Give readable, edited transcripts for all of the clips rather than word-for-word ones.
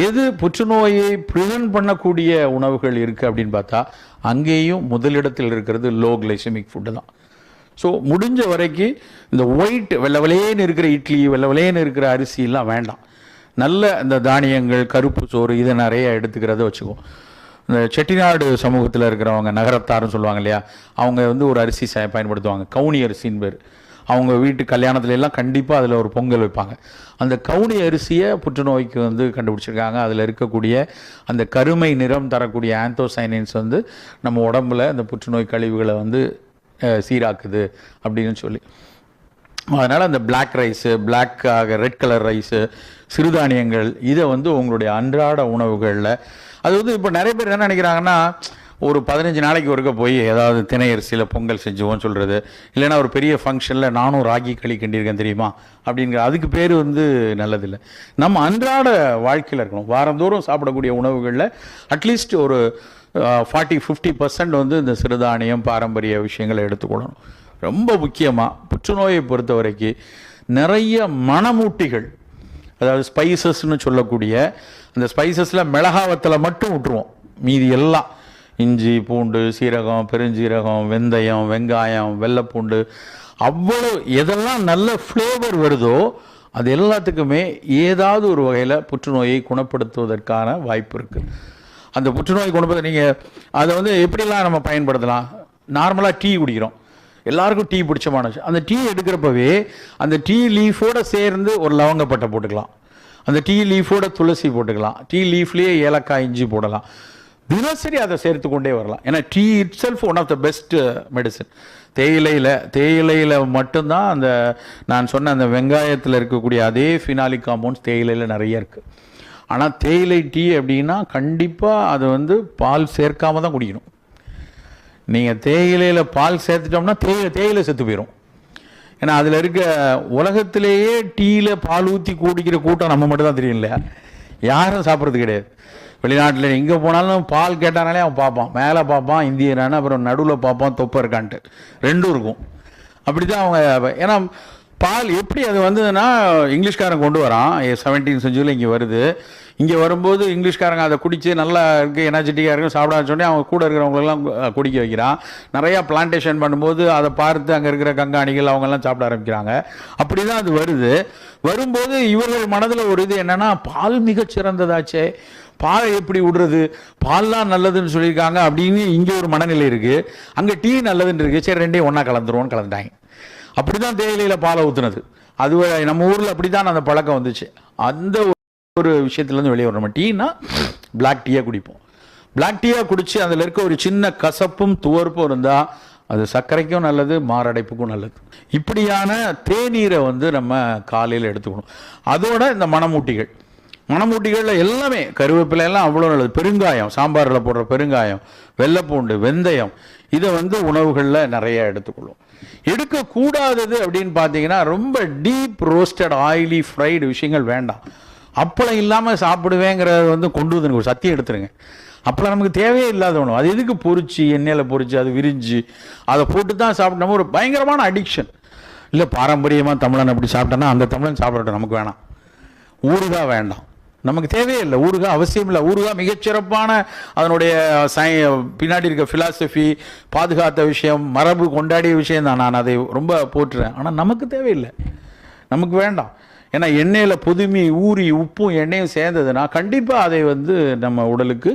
எது புற்றுநோயை ப்ரிவென்ட் பண்ணக்கூடிய உணவுகள் இருக்குது அப்படின்னு பார்த்தா அங்கேயும் முதலிடத்தில் இருக்கிறது லோ கிளைசமிக் ஃபுட்டு தான். ஸோ முடிஞ்ச வரைக்கும் இந்த ஒயிட் வெள்ளை வெளையேன்னு இருக்கிற இட்லி, வெள்ளை வெளையேன்னு இருக்கிற அரிசிலாம் வேண்டாம். நல்ல இந்த தானியங்கள், கருப்பு சோறு இதை நிறைய எடுத்துக்கிறத வச்சுக்குவோம். இந்த செட்டிநாடு சமூகத்தில் இருக்கிறவங்க, நகரத்தாருன்னு சொல்லுவாங்க இல்லையா, அவங்க வந்து ஒரு அரிசி பயன்படுத்துவாங்க, கவுனி அரிசின்னு பேர். அவங்க வீட்டு கல்யாணத்துல எல்லாம் கண்டிப்பாக அதில் ஒரு பொங்கல் வைப்பாங்க. அந்த கவுனி அரிசியை புற்றுநோய்க்கு வந்து கண்டுபிடிச்சிருக்காங்க. அதில் இருக்கக்கூடிய அந்த கருமை நிறம் தரக்கூடிய ஆந்தோசைனின்ஸ் வந்து நம்ம உடம்புல அந்த புற்றுநோய் கழிவுகளை வந்து சீராக்குது அப்படின்னு சொல்லி. அதனால் அந்த black rice, red colour rice, சிறுதானியங்கள் இதை வந்து உங்களுடைய அன்றாட உணவுகளில், அது வந்து இப்போ நிறைய பேர் என்ன நினைக்கிறாங்கன்னா, ஒரு 15 நாளைக்கு ஒருக்க போய் ஏதாவது திணை அரிசியில் பொங்கல் செஞ்சுவோன்னு சொல்கிறது, இல்லைன்னா ஒரு பெரிய ஃபங்க்ஷனில் நானும் ராகி களி கிண்டியிருக்கேன் தெரியுமா அப்படிங்கிற, அதுக்கு பேர் வந்து நல்லதில்லை. நம்ம அன்றாட வாழ்க்கையில் இருக்கணும். வாரந்தோறும் சாப்பிடக்கூடிய உணவுகளில் அட்லீஸ்ட் ஒரு 40-50% வந்து இந்த சிறுதானியம், பாரம்பரிய விஷயங்களை எடுத்துக்கொள்ளணும். ரொம்ப முக்கியமாக புற்றுநோயை பொறுத்த வரைக்கும் நிறைய மணமூட்டிகள், அதாவது ஸ்பைசஸ்ன்னு சொல்லக்கூடிய அந்த ஸ்பைசஸில் மிளகாவத்தில் மட்டும் விட்டுருவோம். மீதி எல்லாம் இஞ்சி, பூண்டு, சீரகம், பெருஞ்சீரகம், வெந்தயம், வெங்காயம், வெள்ளைப்பூண்டு, அவ்வளோ எதெல்லாம் நல்ல ஃப்ளேவர் வருதோ அது எல்லாத்துக்குமே ஏதாவது ஒரு வகையில் புற்றுநோயை குணப்படுத்துவதற்கான வாய்ப்பு இருக்குது. அந்த புற்றுநோய் குணப்படுத்த நீங்கள் அதை வந்து எப்படிலாம் நம்ம பயன்படுத்தலாம்? நார்மலாக டீ குடிக்கிறோம், எல்லாருக்கும் டீ பிடிச்சமான விஷயம். அந்த டீ எடுக்கிறப்பவே அந்த டீ லீஃபோடு சேர்ந்து ஒரு லவங்கப்பட்டை போட்டுக்கலாம், அந்த டீ லீஃபோட துளசி போட்டுக்கலாம், டீ லீஃப்லேயே ஏலக்காய், இஞ்சி போடலாம். தினசரி அதை சேர்த்து கொண்டே வரலாம். ஏன்னா tea itself one of the best medicine. தேயிலையில் மட்டும்தான் அந்த நான் சொன்ன அந்த வெங்காயத்தில் இருக்கக்கூடிய அதே ஃபினாலிக் காம்பவுண்ட்ஸ் தேயிலையில் நிறைய இருக்குது. ஆனால் தேயிலை டீ அப்படின்னா கண்டிப்பாக அது வந்து பால் சேர்க்காம தான் குடிக்கணும். நீங்கள் தேயிலையில் பால் சேர்த்துட்டோம்னா தேயிலை செத்து போயிடும். ஏன்னா அதில் இருக்க உலகத்திலேயே டீயில் பால் ஊற்றி குடிக்கிற கூட்டம் நம்ம மட்டும் தான் தெரியும் இல்லையா, யாரும் சாப்பிட்றது கிடையாது. வெளிநாட்டில் எங்கே போனாலும் பால் கேட்டானாலே அவன் பார்ப்பான், மேலே பார்ப்பான் இந்தியனான, அப்புறம் நடுவில் பார்ப்பான் தொப்பை இருக்கான்ட்டு, ரெண்டும் இருக்கும். அப்படி தான் அவங்க. ஏன்னா பால் எப்படி அது வந்ததுன்னா இங்கிலீஷ்காரன் கொண்டு வரான், 17th century இங்கே வருது. இங்கே வரும்போது இங்கிலீஷ்காரங்க அதை குடித்து நல்லா இருக்குது, எனர்ஜெட்டிக்காக இருக்கும், சாப்பிடான்னு சொல்லி அவங்க கூட இருக்கிறவங்களெல்லாம் குடிக்க வைக்கிறான். நிறையா பிளான்டேஷன் பண்ணும்போது அதை பார்த்து அங்கே இருக்கிற கங்காணிகள் அவங்கெல்லாம் சாப்பிட ஆரம்பிக்கிறாங்க. அப்படி தான் அது வருது. வரும்போது இவர்கள் மனதில் ஒரு இது என்னென்னா, பால் மிகச்சிறந்ததாச்சே, பாலை எப்படி விடுறது, பால்லாம் நல்லதுன்னு சொல்லியிருக்காங்க அப்படின்னு இங்கே ஒரு மனநிலை இருக்குது. அங்கே டீ நல்லதுன்னு இருக்குது, சரி ரெண்டையும் ஒன்றா கலந்துருவோன்னு கலந்துட்டாங்க. அப்படி தான் தேயிலையில் பாலை ஊற்றுனது. அது நம்ம ஊரில் அப்படி தான் அந்த பழக்கம் வந்துச்சு. அந்த ஒரு விஷயத்துலேருந்து வெளியே வர நம்ம டீனா பிளாக் டீயாக குடிப்போம். பிளாக் டீயாக குடித்து அதில் இருக்க ஒரு சின்ன கசப்பும் துவர்ப்பும் இருந்தால் அது சர்க்கரைக்கும் நல்லது, மாரடைப்புக்கும் நல்லது. இப்படியான தேநீரை வந்து நம்ம காலையில் எடுத்துக்கணும். அதோட இந்த மணமூட்டிகளில் எல்லாமே கருவேப்பிலை எல்லாம் அவ்வளோ நல்லது. பெருங்காயம், சாம்பாரில் போடுற பெருங்காயம், வெள்ளைப்பூண்டு, வெந்தயம், இதை வந்து உணவுகளில் நிறைய எடுத்துக்கொள்ளும். எடுக்கக்கூடாதது அப்படின்னு பார்த்தீங்கன்னா ரொம்ப டீப் ரோஸ்டட் ஆயிலி ஃப்ரைடு விஷயங்கள் வேண்டாம். அப்பளம் இல்லாமல் சாப்பிடுவேங்கிறத வந்து கொண்டு வந்து ஒரு சத்தியம் எடுத்துருங்க. அப்பளம் நமக்கு தேவையே இல்லாத ஒன்று. அது எதுக்கு பொரிச்சு, எண்ணெயில் பொரிச்சு, அது விரிஞ்சு அதை போட்டு தான் சாப்பிட்டோம். ஒரு பயங்கரமான அடிக்ஷன். இல்லை பாரம்பரியமாக தமிழன் அப்படி சாப்பிட்டோன்னா அந்த தமிழன் சாப்பிடட்டும், நமக்கு வேணாம். ஊறுகாய் வேண்டாம், நமக்கு தேவையே இல்லை. ஊறுகாய் அவசியம் இல்லை. ஊறுகாய் மிகச்சிறப்பான அதனுடைய பின்னாடி இருக்க ஃபிலாசபி, பாதுகாத்த விஷயம், மரபு கொண்டாடிய விஷயம் தான். நான் அதை ரொம்ப போட்டுறேன். ஆனால் நமக்கு தேவையில்லை, நமக்கு வேண்டாம். ஏன்னா எண்ணெயில் பொதுமி ஊறி உப்பும் எண்ணெயும் சேர்ந்ததுன்னா கண்டிப்பாக அதை வந்து நம்ம உடலுக்கு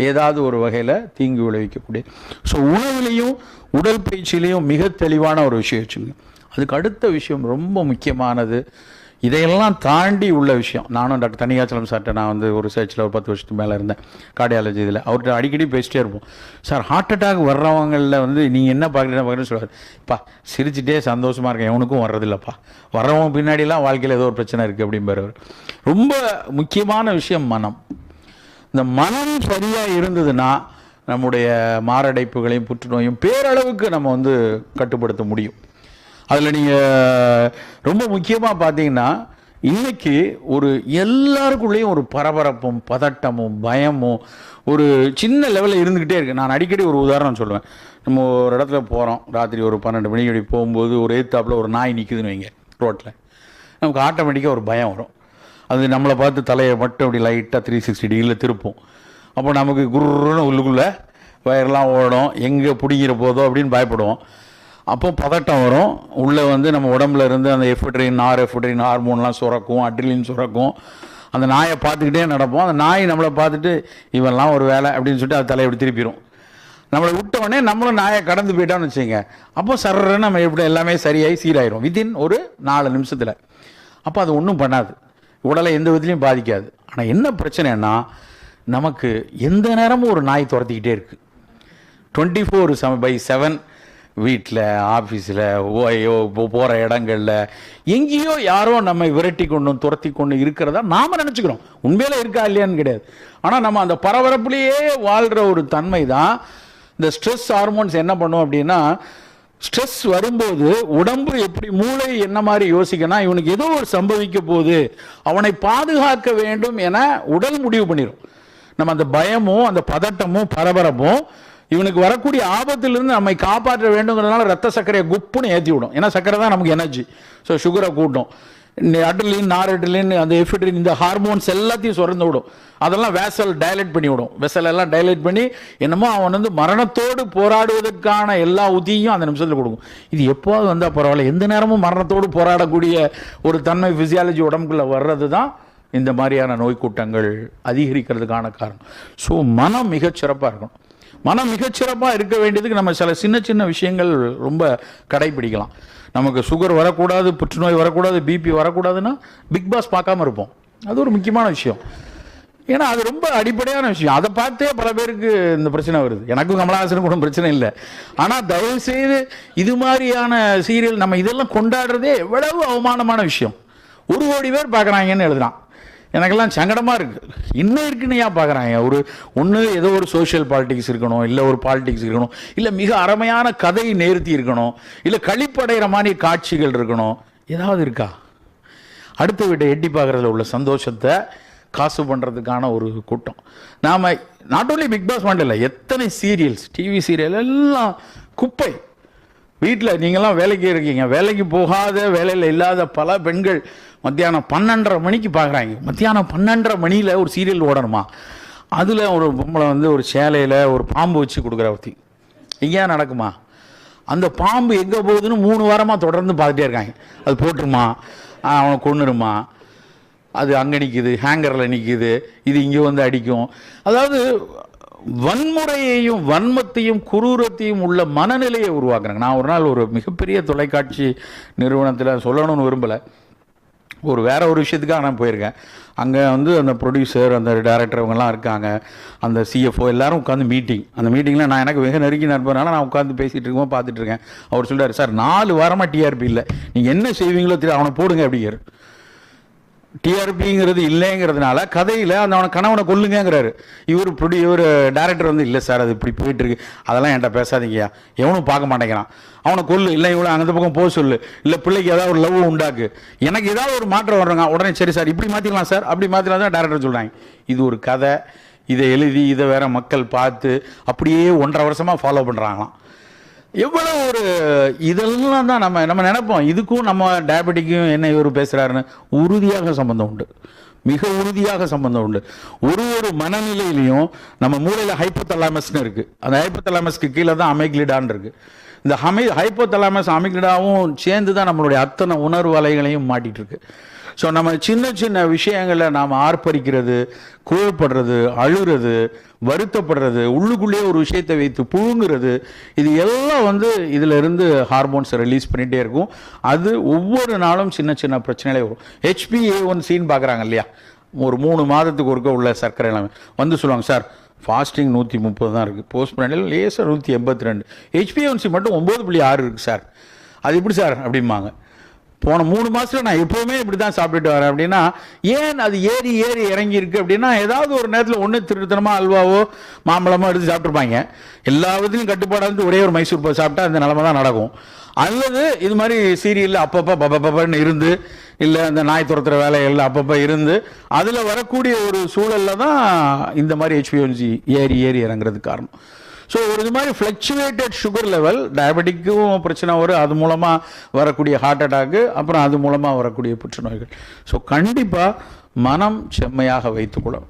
ஏதாவது ஒரு வகையில் தீங்கு விளைவிக்கக்கூடிய. ஸோ உணவுலையும் உடல் பயிற்சியிலையும் மிக தெளிவான ஒரு விஷயம் வச்சுங்க. அதுக்கு அடுத்த விஷயம் ரொம்ப முக்கியமானது, இதையெல்லாம் தாண்டி உள்ள விஷயம். நானும் டாக்டர் தனிகாச்சலம் சார்கிட்ட நான் வந்து ஒரு ரிசர்ச்சில் ஒரு 10 வருஷத்துக்கு மேலே இருந்தேன், கார்டியாலஜி இதில். அவர்கிட்ட அடிக்கடி பேசிட்டே இருப்போம். சார் ஹார்ட் அட்டாக் வர்றவங்களில் வந்து நீங்கள் என்ன பார்க்குறீங்கன்னு சொல்லுவார். இப்போ சிரிச்சுட்டே சந்தோஷமாக இருக்கேன், எவனுக்கும் வர்றதில்லப்பா, வர்றவங்க பின்னாடிலாம் வாழ்க்கையில் ஏதோ ஒரு பிரச்சனை இருக்குது அப்படிம்பார் அவர். ரொம்ப முக்கியமான விஷயம் மனம். இந்த மனம் சரியாக இருந்ததுன்னா நம்முடைய மாரடைப்புகளையும் புற்றுநோயும் பேரளவுக்கு நம்ம வந்து கட்டுப்படுத்த முடியும். அதில் நீங்கள் ரொம்ப முக்கியமாக பார்த்தீங்கன்னா இன்றைக்கி ஒரு எல்லாருக்குள்ளேயும் ஒரு பரபரப்பும் பதட்டமும் பயமும் ஒரு சின்ன லெவலில் இருந்துக்கிட்டே இருக்குது. நான் அடிக்கடி ஒரு உதாரணம் சொல்லுவேன். நம்ம ஒரு இடத்துல போகிறோம், ராத்திரி ஒரு 12 மணிக்கு போகும்போது ஒரு எதிர்த்தாப்பில் ஒரு நாய் நிற்குதுன்னு வைங்க ரோட்டில், நமக்கு ஆட்டோமேட்டிக்காக ஒரு பயம் வரும். அது நம்மளை பார்த்து தலையை மட்டும் அப்படி லைட்டாக 360 டிகிரியில் திருப்போம். அப்போ நமக்கு குருன்னு உள்ளுக்குள்ளே வயரெல்லாம் ஓடும், எங்கே பிடிக்கிற போதோ அப்படின்னு பயப்படுவோம். அப்போ பதட்டம் வரும். உள்ளே வந்து நம்ம உடம்புல இருந்து அந்த எஃபிட்ரின் நார்எஃபிட்ரின் ஹார்மோன்லாம் சுரக்கும், அட்ரிலின் சுரக்கும். அந்த நாயை பார்த்துக்கிட்டே நடப்போம். அந்த நாய் நம்மளை பார்த்துட்டு இவெல்லாம் ஒரு வேலை அப்படின்னு சொல்லிட்டு அது தலையை இப்படி திருப்பிடும். நம்மளை விட்டவுடனே நம்மளும் நாயை கடந்து போயிட்டோம்னு வச்சுங்க, அப்போ சர்றன்னு நம்ம எப்படி எல்லாமே சரியாகி சீராயிரும் வித்தின் ஒரு 4 நிமிஷத்தில். அப்போ அது ஒன்றும் பண்ணாது, உடலை எந்த விதத்துலையும் பாதிக்காது. ஆனால் என்ன பிரச்சனைன்னா, நமக்கு எந்த நேரமும் ஒரு நாய் துரத்திக்கிட்டே இருக்குது. 24/7 வீட்டில், ஆஃபீஸில், போகிற இடங்களில் எங்கேயோ யாரோ நம்ம விரட்டி கொண்டும் துரத்தி கொண்டு இருக்கிறதா நாம் நினச்சிக்கிறோம். உண்மையில இருக்கா இல்லையான்னு கிடையாது. ஆனால் நம்ம அந்த பரபரப்புலேயே வாழ்கிற ஒரு தன்மை தான் இந்த ஸ்ட்ரெஸ் ஹார்மோன்ஸ் என்ன பண்ணும் அப்படின்னா, ஸ்ட்ரெஸ் வரும்போது உடம்பு எப்படி, மூளை என்ன மாதிரி யோசிக்கணும், இவனுக்கு ஏதோ ஒரு சம்பவிக்க போகுது, அவனை பாதுகாக்க வேண்டும் என உடல் முடிவு பண்ணிடும். நம்ம அந்த பயமும் அந்த பதட்டமும் பரபரப்பும் இவனுக்கு வரக்கூடிய ஆபத்திலிருந்து நம்மை காப்பாற்ற வேண்டுங்கிறதுனால ரத்த சர்க்கரையை குப்புன்னு ஏற்றி விடும். ஏன்னா சர்க்கரை தான் நமக்கு எனர்ஜி. ஸோ சுகரை கூட்டும். அட்ரிலின், நார்எட்ரிலின், அந்த எஃபிட்ரின், இந்த ஹார்மோன்ஸ் எல்லாத்தையும் சுரந்து விடும். அதெல்லாம் வேசல் டைலேட் பண்ணி விடும். வெசல் எல்லாம் டைலேட் பண்ணி என்னமோ அவன் வந்து மரணத்தோடு போராடுவதற்கான எல்லா உத்தியும் அந்த நிமிஷத்தில் கொடுக்கும். இது எப்போது வந்தால் பரவாயில்ல, எந்த நேரமும் மரணத்தோடு போராடக்கூடிய ஒரு தன்மை ஃபிசியாலஜி உடம்புக்குள்ளே வர்றது தான் இந்த மாதிரியான நோய் கூட்டங்கள் அதிகரிக்கிறதுக்கான காரணம். ஸோ மனம் மிகச்சிறப்பாக இருக்கணும். மனம் மிகச்சிறப்பாக இருக்க வேண்டியதுக்கு நம்ம சில சின்ன சின்ன விஷயங்கள் ரொம்ப கடைபிடிக்கலாம். நமக்கு சுகர் வரக்கூடாது, புற்றுநோய் வரக்கூடாது, பிபி வரக்கூடாதுன்னா பிக் பாஸ் பார்க்காம இருப்போம். அது ஒரு முக்கியமான விஷயம். ஏன்னா அது ரொம்ப அடிப்படையான விஷயம். அதை பார்த்தே பல பேருக்கு இந்த பிரச்சனை வருது. எனக்கும் கமலஹாசனுக்கு கூட பிரச்சனை இல்லை. ஆனால் தயவுசெய்து இது மாதிரியான சீரியல் நம்ம இதெல்லாம் கொண்டாடுறதே எவ்வளவு அவமானமான விஷயம். 1 கோடி பேர் பார்க்குறாங்கன்னு எழுதுறான். எனக்கெல்லாம் சங்கடமாக இருக்குது. இன்னும் இருக்குன்னு ஏன் பார்க்குறாங்க? ஒன்று ஏதோ ஒரு சோஷியல் பாலிட்டிக்ஸ் இருக்கணும், இல்லை ஒரு பாலிட்டிக்ஸ் இருக்கணும், இல்லை மிக அருமையான கதை நேர்த்தி இருக்கணும், இல்லை கழிப்படைகிற மாதிரி காட்சிகள் இருக்கணும். ஏதாவது இருக்கா? அடுத்த வீட்டை எட்டி பார்க்குறதுல உள்ள சந்தோஷத்தை காசு பண்ணுறதுக்கான ஒரு கூட்டம். நாம் நாட் ஓன்லி பிக் பாஸ் மட்டும் இல்லை, எத்தனை சீரியல்ஸ், டிவி சீரியல் எல்லாம் குப்பை. வீட்டில் நீங்கள்லாம் வேலைக்கு இருக்கீங்க, வேலைக்கு போகாத, வேலையில் இல்லாத பல பெண்கள் மத்தியானம் 12:30 மணிக்கு பார்க்குறாங்க. மத்தியானம் 12:30 மணியில் ஒரு சீரியல் ஓடணுமா? அதில் ஒரு பொம்பளை வந்து ஒரு சேலையில் ஒரு பாம்பு வச்சு கொடுக்குற ஒருத்தி. எங்கேயா நடக்குமா? அந்த பாம்பு எங்கே போகுதுன்னு 3 வாரமாக தொடர்ந்து பார்த்துட்டே இருக்காங்க. அது போட்டுருமா, அவனை கொன்னுருமா, அது அங்கே நிற்கிது, ஹேங்கரில் நிற்கிது, இது இங்கே வந்து அடிக்கும். அதாவது வன்முறையையும் வன்மத்தையும் குரூரத்தையும் உள்ள மனநிலையை உருவாக்குறாங்க. நான் ஒரு நாள் ஒரு மிகப்பெரிய தொலைக்காட்சி நிறுவனத்தில் சொல்லணும்னு விரும்பலை, வேற ஒரு விஷயத்துக்காக நான் போயிருக்கேன். அங்கே வந்து அந்த ப்ரொடியூசர், அந்த டைரக்டர் அவங்கெல்லாம் இருக்காங்க, அந்த சிஎஃப்ஓ எல்லாரும் உட்காந்து மீட்டிங். அந்த மீட்டிங்கில் நான் எனக்கு மிக நெருங்கி நண்பனால நான் உட்காந்து பேசிகிட்டு இருக்கோம், பார்த்துட்டு இருக்கேன். அவர் சொல்கிறார், சார் 4 வாரமாக டிஆர்பி இல்லை, நீங்கள் என்ன செய்வீங்களோ தெரியும், அவனை போடுங்க அப்படிங்கிற. டிஆர்பிங்கிறது இல்லைங்கிறதுனால கதையில் அந்த அவனை கணவனை கொல்லுங்கிறாரு. இவர் டைரக்டர் வந்து இல்லை சார் அது இப்படி போயிட்டு இருக்கு, அதெல்லாம் என்கிட்ட பேசாதீங்கயா, எவனும் பார்க்க மாட்டேங்கிறான், அவனை கொல்லு, இல்லை இவ்வளோ அந்த பக்கம் போக சொல்லு, இல்லை பிள்ளைக்கு ஏதாவது ஒரு லவ் உண்டாக்கு, எனக்கு ஏதாவது ஒரு மாற்றம் வர்றாங்க, உடனே சரி சார் இப்படி மாற்றிக்கலாம் சார், அப்படி மாற்றிக்கலாம் தான் டைரக்டர் சொல்கிறாங்க. இது ஒரு கதை, இதை எழுதி இதை வேற மக்கள் பார்த்து அப்படியே 1.5 வருஷமாக ஃபாலோ பண்ணுறாங்களாம். எவ்வளோ ஒரு இதெல்லாம் தான் நம்ம நினைப்போம். இதுக்கும் நம்ம டயபெட்டிக்கும் என்ன இவர் பேசுகிறாருன்னு உறுதியாக சம்பந்தம் உண்டு, மிக உறுதியாக சம்பந்தம் உண்டு. ஒரு மனநிலையிலையும் நம்ம மூளையில் ஹைப்போதலாமஸ்னு இருக்குது. அந்த ஹைப்போதலாமஸ்க்கு கீழே தான் அமிக்லிடான்னு இருக்குது. இந்த ஹைப்போதலாமஸ் அமிக்லிடாவும் சேர்ந்து தான் நம்மளுடைய அத்தனை உணர்வு அலைகளையும் மாட்டிகிட்டு இருக்கு. ஸோ நம்ம சின்ன சின்ன விஷயங்களை நாம் ஆர்ப்பரிக்கிறது, கோவப்படுறது, அழுகிறது, வருத்தப்படுறது, உள்ளுக்குள்ளேயே ஒரு விஷயத்தை வைத்து புழுங்குறது, இது எல்லாம் வந்து இதில் இருந்து ஹார்மோன்ஸை ரிலீஸ் பண்ணிகிட்டே இருக்கும். அது ஒவ்வொரு நாளும் சின்ன சின்ன பிரச்சனைகளே வரும். HbA1c பார்க்குறாங்க இல்லையா, ஒரு 3 மாதத்துக்கு ஒருக்க உள்ள சர்க்கரை எல்லாமே வந்து சொல்லுவாங்க, சார் ஃபாஸ்டிங் 130 தான் இருக்குது, போஸ்ட் ப்ராண்டில் லேசாக 182, HbA1c மட்டும் 9.6 இருக்குது சார், அது எப்படி சார் அப்படிம்பாங்க. போன 3 மாதத்தில் நான் எப்போவுமே இப்படி தான் சாப்பிட்டுட்டு வரேன் அப்படின்னா, ஏன் அது ஏறி இறங்கி இருக்குது அப்படின்னா, ஏதாவது ஒரு நேரத்தில் ஒன்று திருத்தனமாக அல்வாவோ மாம்பழமோ எடுத்து சாப்பிட்ருப்பாங்க. எல்லா விதத்துலையும் கட்டுப்பாடாக ஒரே ஒரு மைசூர் பாக் சாப்பிட்டா இந்த நிலமை தான் நடக்கும். அல்லது இது மாதிரி சீரியலில் அப்பப்போ பப்பன்னு இருந்து, இல்லை அந்த நாய் துரத்துற வேலைகளில் அப்பப்போ இருந்து, அதில் வரக்கூடிய ஒரு சூழலில் தான் இந்த மாதிரி HbA1c ஏறி இறங்குறதுக்கு காரணம். ஸோ இது மாதிரி ஃப்ளக்சுவேட்டட் சுகர் லெவல், டயபெட்டிக்கும் பிரச்சனை வரும், அது மூலமாக வரக்கூடிய ஹார்ட் அட்டாக்கு, அப்புறம் அது மூலமாக வரக்கூடிய புற்றுநோய்கள். ஸோ கண்டிப்பாக மனம் செம்மையாக வைத்துக்கொள்ளும்.